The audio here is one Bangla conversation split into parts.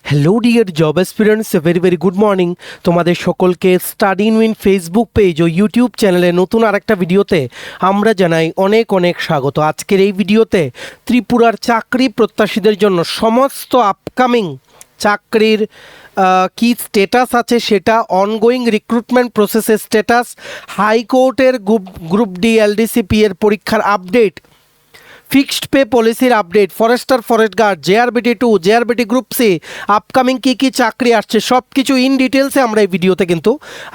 Hello dear job aspirants, very very good morning. তোমাদের সকলকে Study in Win Facebook page ও ইউটিউব চ্যানেলে নতুন আরেকটা ভিডিওতে আমরা জানাই অনেক অনেক স্বাগত। আজকের এই ভিডিওতে ত্রিপুরার চাকরি প্রত্যাশীদের জন্য সমস্ত আপকামিং চাকরির কি স্ট্যাটাস আছে সেটা, অনগোয়িং রিক্রুটমেন্ট প্রসেসের স্ট্যাটাস, হাইকোর্টের গ্রুপ ডি এলডিসিপি এর পরীক্ষার আপডেট, ফিক্সড পে পলিসির update, forester forest guard, JRBT2, JRBT group C, upcoming কী কী চাকরি আসছে সব কিছু ইন ডিটেলসে আমরা এই ভিডিওতে কিন্তু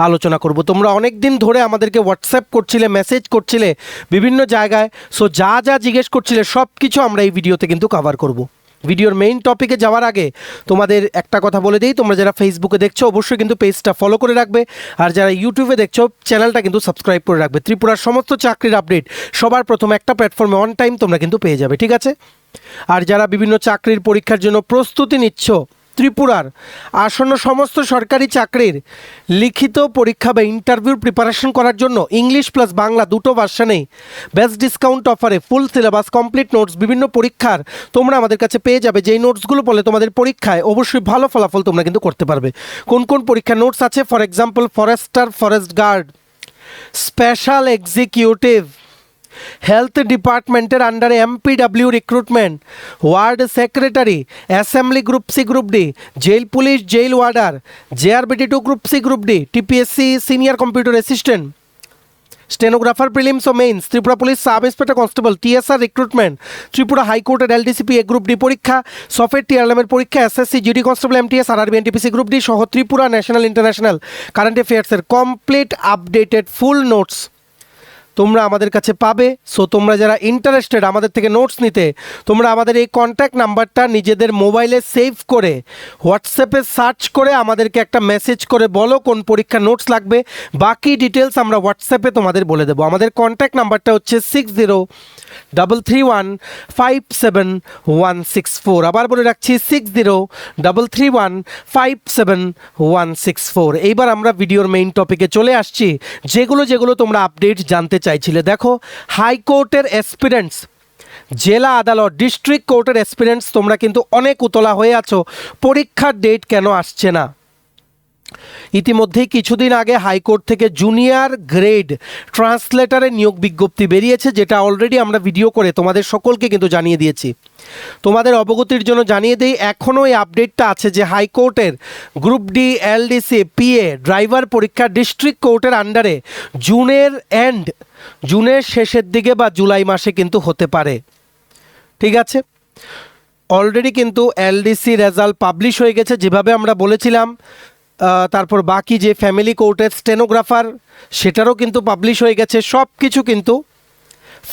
আলোচনা করব। তোমরা অনেক দিন ধরে আমাদেরকে হোয়াটসঅ্যাপ করছিলে, মেসেজ করছিলে বিভিন্ন জায়গায়, সো যা যা জিজ্ঞেস করছিলে সব কিছু আমরা এই ভিডিওতে কিন্তু কভার করব। ভিডিওর মেইন টপিকে যাওয়ার আগে তোমাদের একটা কথা বলে দিই, তোমরা যারা ফেসবুকে দেখছো অবশ্যই কিন্তু পেজটা ফলো করে রাখবে, আর যারা ইউটিউবে দেখছো চ্যানেলটা কিন্তু সাবস্ক্রাইব করে রাখবে। ত্রিপুরার সমস্ত চাকরির আপডেট সবার প্রথমে একটা প্ল্যাটফর্মে অন টাইম তোমরা কিন্তু পেয়ে যাবে, ঠিক আছে? আর যারা বিভিন্ন চাকরির পরীক্ষার জন্য প্রস্তুতি নিচ্ছ, ত্রিপুরার আসন্ন সমস্ত সরকারি চাকরির লিখিত পরীক্ষা বা ইন্টারভিউর প্রিপারেশন করার জন্য ইংলিশ প্লাস বাংলা দুটো ভার্সানেই বেস্ট ডিসকাউন্ট অফারে ফুল সিলেবাস, কমপ্লিট নোটস, বিভিন্ন পরীক্ষার তোমরা আমাদের কাছে পেয়ে যাবে। যেই নোটসগুলো বলে তোমাদের পরীক্ষায় অবশ্যই ভালো ফলাফল তোমরা কিন্তু করতে পারবে। কোন কোন পরীক্ষার নোটস আছে? For example, forester forest guard, special executive, health ডিপার্টমেন্টের আন্ডারে MPW recruitment, ward secretary, assembly group C group D, jail police jail warder, JRBT2 group C group D, TPSC senior computer assistant, stenographer prelims ও mains, Tripura police sub inspector constable, TSR recruitment, Tripura হাইকোর্টের LDCP এ গ্রুপ ডি পরীক্ষা, সফটওয়্যার টিআরএমের পরীক্ষা, SSC GD constable MTS RRB NTPC group D সহ Tripura national international current অ্যাফেয়ার্সের complete updated ফুল নোটস তোমরা আমাদের কাছে পাবে। সো তোমরা যারা ইন্টারেস্টেড আমাদের থেকে নোটস নিতে, তোমরা আমাদের এই কন্ট্যাক্ট নাম্বারটা নিজেদের মোবাইলে সেভ করে হোয়াটসঅ্যাপে সার্চ করে আমাদেরকে একটা মেসেজ করে বলো কোন পরীক্ষার নোটস লাগবে। বাকি ডিটেলস আমরা হোয়াটসঅ্যাপে তোমাদের বলে দেবো। আমাদের কন্ট্যাক্ট নাম্বারটা হচ্ছে 6033157164। আবার বলে রাখছি 6033157164। এইবার আমরা ভিডিওর মেইন টপিকে চলে আসছি, যেগুলো তোমরা আপডেট জানতে চাইছিলে। দেখো, হাইকোর্টের অ্যাসপিরেন্টস, জেলা আদালত, ডিস্ট্রিক্ট কোর্টের অ্যাসপিরেন্টস তোমরা কিন্তু অনেক উতলা হয়ে আছো, পরীক্ষার ডেট কেন আসছে না। ইতিমধ্যেই কিছুদিন আগে হাইকোর্ট থেকে জুনিয়র গ্রেড ট্রান্সলেটারের নিয়োগ বিজ্ঞপ্তি বেরিয়েছে, যেটা অলরেডি আমরা ভিডিও করে তোমাদের সকলকে কিন্তু জানিয়ে দিয়েছি। তোমাদের অবগতির জন্য জানিয়ে দিই, এখনও এই আপডেটটা আছে যে হাইকোর্টের group D LDC PA driver পরীক্ষা ডিস্ট্রিক্ট কোর্টের আন্ডারে জুনের শেষের দিকে বা জুলাই মাসে কিন্তু হতে পারে, ঠিক আছে? অলরেডি কিন্তু LDC রেজাল্ট পাবলিশ হয়ে গেছে যেভাবে আমরা বলেছিলাম। তারপর বাকি যে ফ্যামিলি কোর্টের স্টেনোগ্রাফার সেটারও কিন্তু পাবলিশ হয়ে গেছে। সব কিছু কিন্তু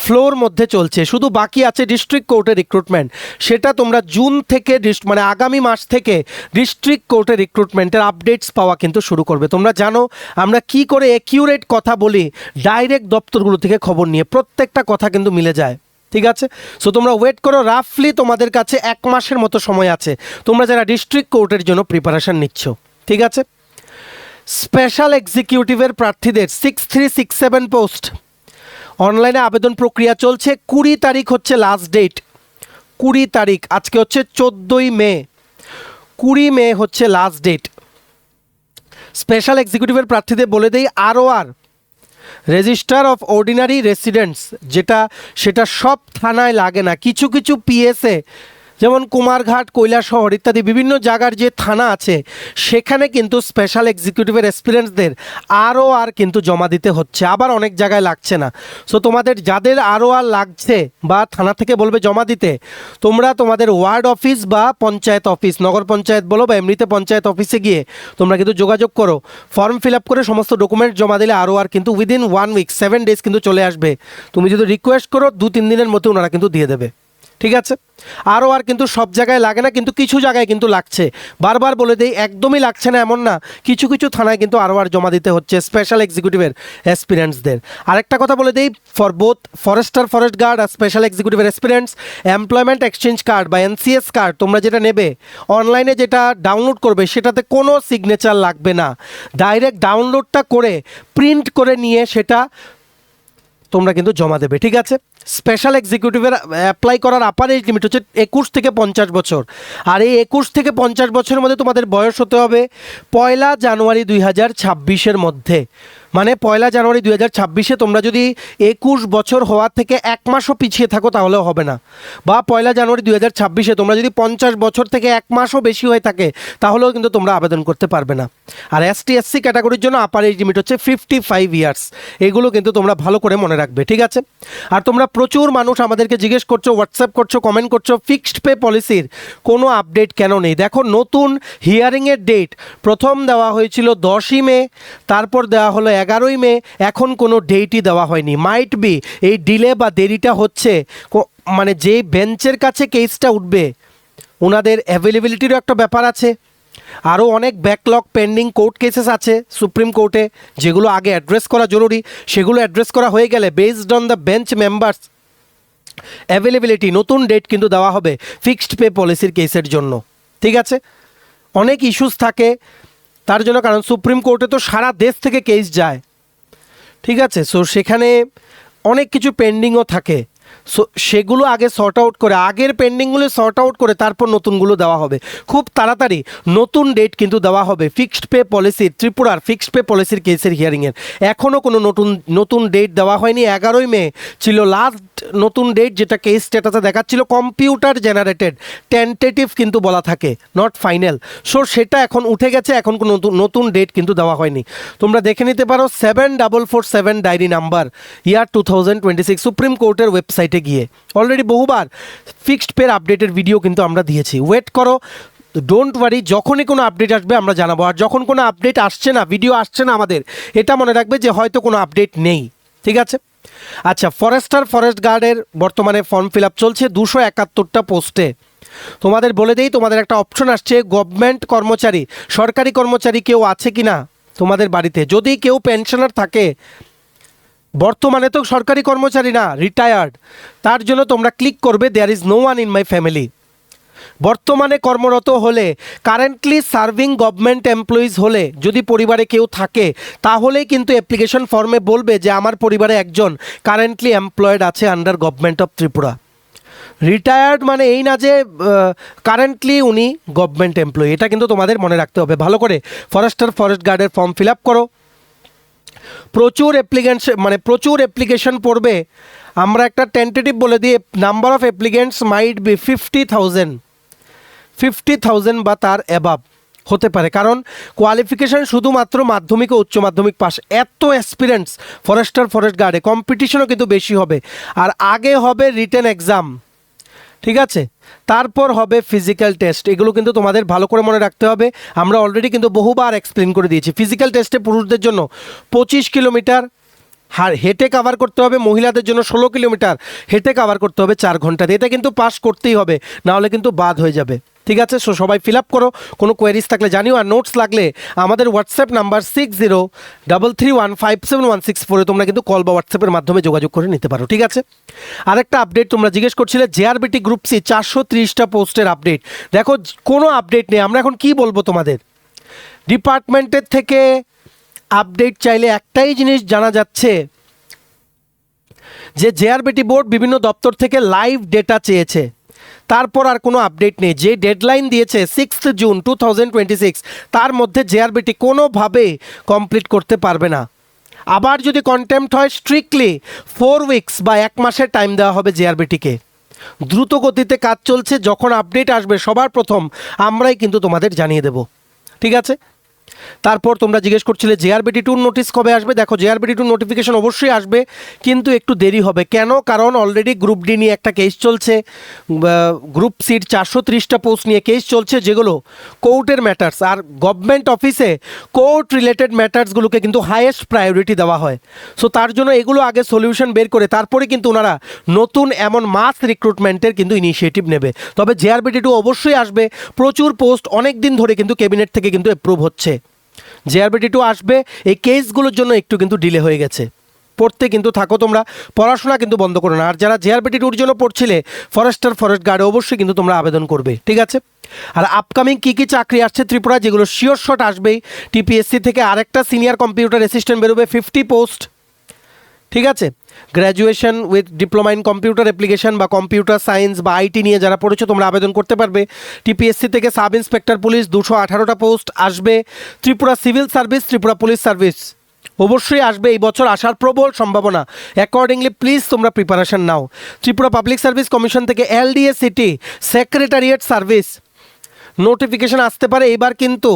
ফ্লোর মধ্যে চলছে, শুধু বাকি আছে ডিস্ট্রিক্ট কোর্টের রিক্রুটমেন্ট। সেটা তোমরা জুন থেকে মানে আগামী মাস থেকে ডিস্ট্রিক্ট কোর্টের রিক্রুটমেন্টের আপডেটস পাওয়া কিন্তু শুরু করবে। তোমরা জানো আমরা কি করে অ্যাকিউরেট কথা বলি, ডাইরেক্ট দপ্তরগুলো থেকে খবর নিয়ে প্রত্যেকটা কথা কিন্তু মিলে যায়, ঠিক আছে? সো তোমরা ওয়েট করো, রাফলি তোমাদের কাছে 1 মাসের মতো সময় আছে তোমরা যারা ডিস্ট্রিক্ট কোর্টের জন্য প্রিপারেশন নিচ্ছ, ঠিক আছে? স্পেশাল এক্সিকিউটিভের প্রার্থীদের 6367 পোস্ট অনলাইনে আবেদন প্রক্রিয়া চলছে। 20 তারিখ হচ্ছে লাস্ট ডেট, 20 তারিখ, আজকে হচ্ছে 14ই মে, 20 মে হচ্ছে লাস্ট ডেট। স্পেশাল এক্সিকিউটিভের প্রার্থীদের বলে দেই, ROR register of ordinary residents, সেটা সব থানায় লাগে না, কিছু কিছু PSA যেমন কুমারঘাট, কৈলাসহর ইত্যাদি বিভিন্ন জায়গার যে থানা আছে সেখানে কিন্তু স্পেশাল এক্সিকিউটিভের এক্সপিরিয়েন্সদের ROR কিন্তু জমা দিতে হচ্ছে, আবার অনেক জায়গায় লাগছে না। সো তোমাদের যাদের ROR লাগছে বা থানা থেকে বলবে জমা দিতে, তোমরা তোমাদের ওয়ার্ড অফিস বা পঞ্চায়েত অফিস, নগর পঞ্চায়েত বলো বা এমনিতে পঞ্চায়েত অফিসে গিয়ে তোমরা কিন্তু যোগাযোগ করো, ফর্ম ফিল আপ করে সমস্ত ডকুমেন্ট জমা দিলে ROR কিন্তু উইদিন 1 উইক 7 ডেজ কিন্তু চলে আসবে। তুমি যদি রিকোয়েস্ট করো 2-3 দিনের মধ্যে ওনারা কিন্তু দিয়ে দেবে, ঠিক আছে? ROR কিন্তু সব জায়গায় লাগে না, কিন্তু কিছু জায়গায় কিন্তু লাগছে। বারবার বলে দেই, একদমই লাগছে না এমন না, কিছু কিছু থানায় কিন্তু ROR জমা দিতে হচ্ছে স্পেশাল এক্সিকিউটিভের অ্যাসপিরেন্টসদের। আরেকটা কথা বলে দেই, for both forester forest guard আর স্পেশাল এক্সিকিউটিভের অ্যাসপিরেন্টস, এমপ্লয়মেন্ট এক্সচেঞ্জ কার্ড বা NCS কার্ড তোমরা যেটা নেবে, অনলাইনে যেটা ডাউনলোড করবে সেটাতে কোনো সিগনেচার লাগবে না। ডাইরেক্ট ডাউনলোডটা করে প্রিন্ট করে নিয়ে সেটা তোমরা কিন্তু জমা দেবে, ঠিক আছে। স্পেশাল এক্সিকিউটিভের অ্যাপ্লাই করার আপার এজ লিমিট হচ্ছে 21 থেকে 50 বছর। আর এই 21 থেকে 50 বছরের মধ্যে তোমাদের বয়স হতে হবে 1 জানুয়ারি 2026 মধ্যে। মানে 1 জানুয়ারি 2026 তোমরা যদি 21 বছর হওয়ার থেকে 1 মাসও পিছিয়ে থাকো তাহলেও হবে না, বা 1 জানুয়ারি 2026 তোমরা যদি 50 বছর থেকে 1 মাসও বেশি হয়ে থাকে তাহলেও কিন্তু তোমরা আবেদন করতে পারবে না। আর এসটি এসসি ক্যাটাগরির জন্য আপার এজ লিমিট হচ্ছে 55 ইয়ার্স। এগুলো কিন্তু তোমরা ভালো করে মনে রাখবে, ঠিক আছে। আর তোমরা প্রচুর মানুষ আমাদেরকে জিজ্ঞেস করছো, হোয়াটসঅ্যাপ করছো, কমেন্ট করছো, ফিক্সড পে পলিসির কোনো আপডেট কেন নেই। দেখো, নতুন হিয়ারিংয়ের ডেট প্রথম দেওয়া হয়েছিল 10ই মে, তারপর দেওয়া হলো 11ই মে, এখন কোনো ডেটই দেওয়া হয়নি। মাইট বি এই ডিলে বা দেরিটা হচ্ছে মানে যে বেঞ্চের কাছে কেসটা উঠবে ওনাদের অ্যাভেলেবিলিটিরও একটা ব্যাপার আছে। আরও অনেক ব্যাকলগ পেন্ডিং কোর্ট কেসেস আছে সুপ্রিম কোর্টে, যেগুলো আগে অ্যাড্রেস করা জরুরি। সেগুলো অ্যাড্রেস করা হয়ে গেলে based on the bench members availability নতুন ডেট কিন্তু দেওয়া হবে ফিক্সড পে পলিসির কেসের জন্য, ঠিক আছে। অনেক ইস্যুস থাকে তার জন্য, কারণ সুপ্রিম কোর্টে তো সারা দেশ থেকে কেস যায়, ঠিক আছে। সো সেখানে অনেক কিছু পেন্ডিংও থাকে। সো সেগুলো আগে সর্ট আউট করে, আগের পেন্ডিংগুলো সর্ট আউট করে তারপর নতুনগুলো দেওয়া হবে। খুব তাড়াতাড়ি নতুন ডেট কিন্তু দেওয়া হবে ফিক্সড পে পলিসির, ত্রিপুরার ফিক্সড পে পলিসির কেসের হিয়ারিংয়ের। এখনও কোনো নতুন ডেট দেওয়া হয়নি। 11ই মে ছিল লাস্ট নতুন ডেট, যেটা কেস স্ট্যাটাসে দেখাচ্ছিল কম্পিউটার জেনারেটেড টেন্টেটিভ কিন্তু বলা থাকে, নট ফাইনাল। সো সেটা এখন উঠে গেছে, এখন কোনো নতুন ডেট কিন্তু দেওয়া হয়নি। তোমরা দেখে নিতে পারো 7447 ডায়েরি নাম্বার ইয়ার 2026 সুপ্রিম কোর্টের ওয়েবসাইটে গিয়ে। অলরেডি বহুবার ফিক্সড পের আপডেটের ভিডিও কিন্তু আমরা দিয়েছি। ওয়েট করো, ডোন্ট ওয়ারি, যখনই কোনো আপডেট আসবে আমরা জানাবো। আর যখন কোনো আপডেট আসছে না, ভিডিও আসছে না আমাদের, এটা মনে রাখবে যে হয়তো কোনো আপডেট নেই, ঠিক আছে। আচ্ছা, ফরেস্ট গার্ডের বর্তমানে ফর্ম ফিল আপ চলছে 271টা পোস্টে। তোমাদের বলে দেই, তোমাদের একটা অপশন আসছে গভর্নমেন্ট কর্মচারী, সরকারি কর্মচারী কেউ আছে কি না তোমাদের বাড়িতে। যদি কেউ পেনশনার থাকে, বর্তমানে তো সরকারি কর্মচারী না, রিটায়ার্ড, তার জন্য তোমরা ক্লিক করবে there is no one in my family. বর্তমানে কর্মরত হলে, কারেন্টলি সার্ভিং গভর্নমেন্ট এমপ্লয়িজ হলে, যদি পরিবারে কেউ থাকে তাহলেই কিন্তু অ্যাপ্লিকেশন ফর্মে বলবে যে আমার পরিবারে একজন কারেন্টলি এমপ্লয়েড আছে under government of Tripura. Retired মানে এই না যে কারেন্টলি উনি গভর্নমেন্ট এমপ্লয়ি, এটা কিন্তু তোমাদের মনে রাখতে হবে ভালো করে। ফরেস্ট গার্ডের ফর্ম ফিল আপ করো। প্রচুর অ্যাপ্লিকেশন পড়বে। আমরা একটা টেন্টেটিভ বলে দিই, number of applicants might be 50,000 বা তার অ্যাবাভ হতে পারে, কারণ কোয়ালিফিকেশান শুধুমাত্র মাধ্যমিক ও উচ্চ মাধ্যমিক পাস। এত অ্যাসপিরেন্টস ফরেস্ট গার্ডে, কম্পিটিশনও কিন্তু বেশি হবে। আর আগে হবে রিটেন এক্সাম, ঠিক আছে, তারপর হবে ফিজিক্যাল টেস্ট। এগুলো কিন্তু তোমাদের ভালো করে মনে রাখতে হবে। আমরা অলরেডি কিন্তু বহুবার এক্সপ্লেন করে দিয়েছি। ফিজিক্যাল টেস্টে পুরুষদের জন্য 25 কিলোমিটার হেঁটে কাভার করতে হবে, মহিলাদের জন্য 16 কিলোমিটার হেঁটে কাভার করতে হবে 4 ঘন্টাতে। এটা কিন্তু পাস করতেই হবে, নাহলে কিন্তু বাদ হয়ে যাবে, ঠিক আছে। সো সবাই ফিল আপ করো। কোনো কোয়েরিজ থাকলে জানিও। আর নোটস লাগলে আমাদের হোয়াটসঅ্যাপ নাম্বার 6033157164 তোমরা কিন্তু কল বা হোয়াটসঅ্যাপের মাধ্যমে যোগাযোগ করে নিতে পারো, ঠিক আছে। আরেকটা আপডেট তোমরা জিজ্ঞেস করছিলে, জেআরবিটি গ্রুপ সি 430টা পোস্টের আপডেট। দেখো, কোনো আপডেট নেই। আমরা এখন কি বলবো তোমাদের, ডিপার্টমেন্টের থেকে আপডেট চাইলে একটাই জিনিস জানা যাচ্ছে যে জেআরবিটি বোর্ড বিভিন্ন দপ্তর থেকে লাইভ ডেটা চেয়েছে, তারপর আর কোনো আপডেট নেই। যে ডেডলাইন দিয়েছে 6 জুন 2026, তার মধ্যে জেআরবিটি কোনোভাবে কমপ্লিট করতে পারবে না। আবার যদি কন্টেম্পট হয়, স্ট্রিক্টলি 4 উইকস বা 1 মাসের টাইম দেওয়া হবে জেআরবিটিকে। দ্রুত গতিতে কাজ চলছে, যখন আপডেট আসবে সবার প্রথম আমরাই কিন্তু তোমাদের জানিয়ে দেব, ঠিক আছে। তারপর তোমরা জিজ্ঞেস করছিলে জেআরবিটি 2 নোটিশ কবে আসবে। দেখো, জেআরবিটি 2 নোটিফিকেশন অবশ্যই আসবে, কিন্তু একটু দেরি হবে। কেন? কারণ অলরেডি গ্রুপ ডি নিয়ে একটা কেস চলছে, গ্রুপ সির 430টা পোস্ট নিয়ে কেস চলছে, যেগুলো কোর্টের ম্যাটার্স। আর গভর্নমেন্ট অফিসে কোর্ট রিলেটেড ম্যাটার্সগুলোকে কিন্তু হাইয়েস্ট প্রায়োরিটি দেওয়া হয়। সো তার জন্য এগুলো আগে সলিউশন বের করে তারপরে কিন্তু ওনারা নতুন এমন মাস রিক্রুটমেন্টের কিন্তু ইনিশিয়েটিভ নেবে। তবে জেআরবিটি 2 অবশ্যই আসবে। প্রচুর পোস্ট অনেক দিন ধরে কিন্তু ক্যাবিনেট থেকে কিন্তু অ্যাপ্রুভ হচ্ছে। জেআরবিটি 2 আসবে। এই কেসগুলোর জন্য একটু কিন্তু ডিলে হয়ে গেছে। পড়তে কিন্তু থাকো তোমরা, পড়াশোনা কিন্তু বন্ধ করো না। আর যারা জেআরবিটি 2 জন্য পড়ছিলে ফরেস্ট গার্ডে, অবশ্যই কিন্তু তোমরা আবেদন করবে, ঠিক আছে। আর আপকামিং কী কী চাকরি আসছে ত্রিপুরা, যেগুলো শিওর শট আসবেই। টিপিএসসি থেকে আরেকটা সিনিয়র কম্পিউটার অ্যাসিস্ট্যান্ট বেরোবে 50 পোস্ট, ঠিক আছে, graduation with diploma in computer application বা কম্পিউটার সায়েন্স বা আইটি নিয়ে যারা পড়েছো তোমরা আবেদন করতে পারবে। টিপিএসসি থেকে সাব ইন্সপেক্টর পুলিশ 218টা পোস্ট আসবে। Tripura civil service, Tripura police service অবশ্যই আসবে এই বছর, আসার প্রবল সম্ভাবনা। অ্যাকর্ডিংলি প্লিজ তোমরা প্রিপারেশন নাও। ত্রিপুরা পাবলিক সার্ভিস কমিশন থেকে LDA city secretariat service notification আসতে পারে এবার, কিন্তু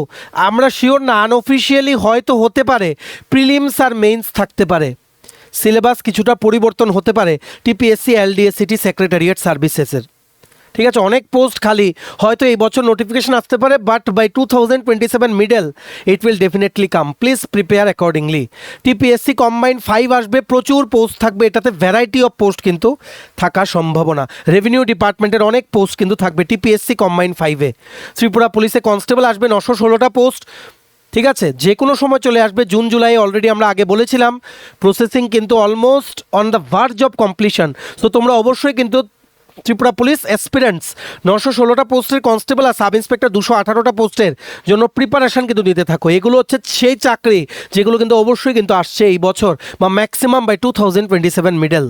আমরা শিওর না, আনঅফিসিয়ালি হয়তো হতে পারে প্রিলিমস আর মেইনস থাকতে পারে, সিলেবাস কিছুটা পরিবর্তন হতে পারে টিপিএসসি এলডিএ সিটি সেক্রেটারিয়েট সার্ভিসেসের। ঠিক আছে, অনেক পোস্ট খালি, হয়তো এই বছর নোটিফিকেশান আসতে পারে, but by 2027 middle it will definitely come. Please prepare accordingly. TPSC combined 5 আসবে, প্রচুর পোস্ট থাকবে, এটাতে ভ্যারাইটি অফ পোস্ট কিন্তু থাকার সম্ভাবনা। রেভিনিউ ডিপার্টমেন্টের অনেক পোস্ট কিন্তু থাকবে টিপিএসসি কম্বাইন্ড 5-এ। ত্রিপুরা পুলিশে কনস্টেবল আসবে 916টা পোস্ট। ঠিক আছে, যে কোনো সময় চলে আসবে, জুন জুলাই অলরেডি আমরা আগে বলেছিলাম, প্রসেসিং কিন্তু almost on the verge of completion. So তোমরা অবশ্যই কিন্তু ত্রিপুরা পুলিশ অ্যাসপিরেন্টস 916টা পোস্টের কনস্টেবল আর সাব ইন্সপেক্টর 218টা পোস্টের জন্য প্রিপারেশান কিন্তু নিতে থাকো। এগুলো হচ্ছে সেই চাকরি যেগুলো কিন্তু অবশ্যই কিন্তু আসছে এই বছর বা ম্যাক্সিমাম বাই 2027 মিডল।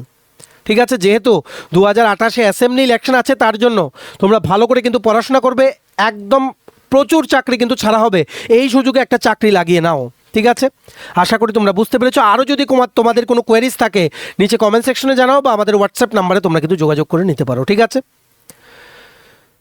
ঠিক আছে, যেহেতু 2028-এ অ্যাসেম্বলি ইলেকশন আছে, তার জন্য তোমরা ভালো করে কিন্তু পড়াশোনা করবে। একদম প্রচুর চাকরি কিন্তু ছাড়া হবে, এই সুযোগে একটা চাকরি লাগিয়ে নাও। ঠিক আছে, আশা করি তোমরা বুঝতে পেরেছো। আরও যদি তোমাদের কোনো কোয়েরিজ থাকে নিচে কমেন্ট সেকশনে জানাও বা আমাদের হোয়াটসঅ্যাপ নাম্বারে তোমরা কিন্তু যোগাযোগ করে নিতে পারো। ঠিক আছে,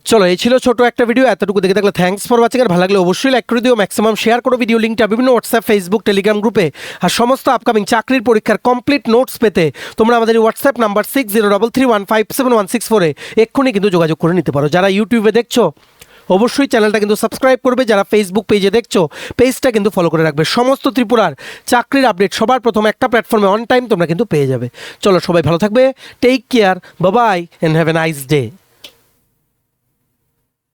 চলো এই ছিল ছোট একটা ভিডিও। এতটুকু দেখে থাকলে থ্যাঙ্কস ফর ওয়াচিং। আর ভালো লাগলে অবশ্যই লাইক করে দিও, ম্যাক্সিমাম শেয়ার করো ভিডিও লিঙ্কটা বিভিন্ন হোয়াটসঅ্যাপ, ফেসবুক, টেলিগ্রাম গ্রুপে। আর সমস্ত আপকামিং চাকরির পরীক্ষার কমপ্লিট নোটস পেতে তোমরা আমাদের হোয়াটসঅ্যাপ নাম্বার 6033157164-এ এক্ষুনি কিন্তু যোগাযোগ করে নিতে পারো। যারা ইউটিউবে দেখছো অবশ্যই চ্যানেলটা কিন্তু সাবস্ক্রাইব করবে, যারা ফেসবুক পেজে দেখছো পেজটা কিন্তু ফলো করে রাখবে। সমস্ত ত্রিপুরার চাকরির আপডেট সবার প্রথম একটা প্ল্যাটফর্মে অন টাইম তোমরা কিন্তু পেয়ে যাবে। চলো সবাই ভালো থাকবে, take care, bye bye and have a nice day.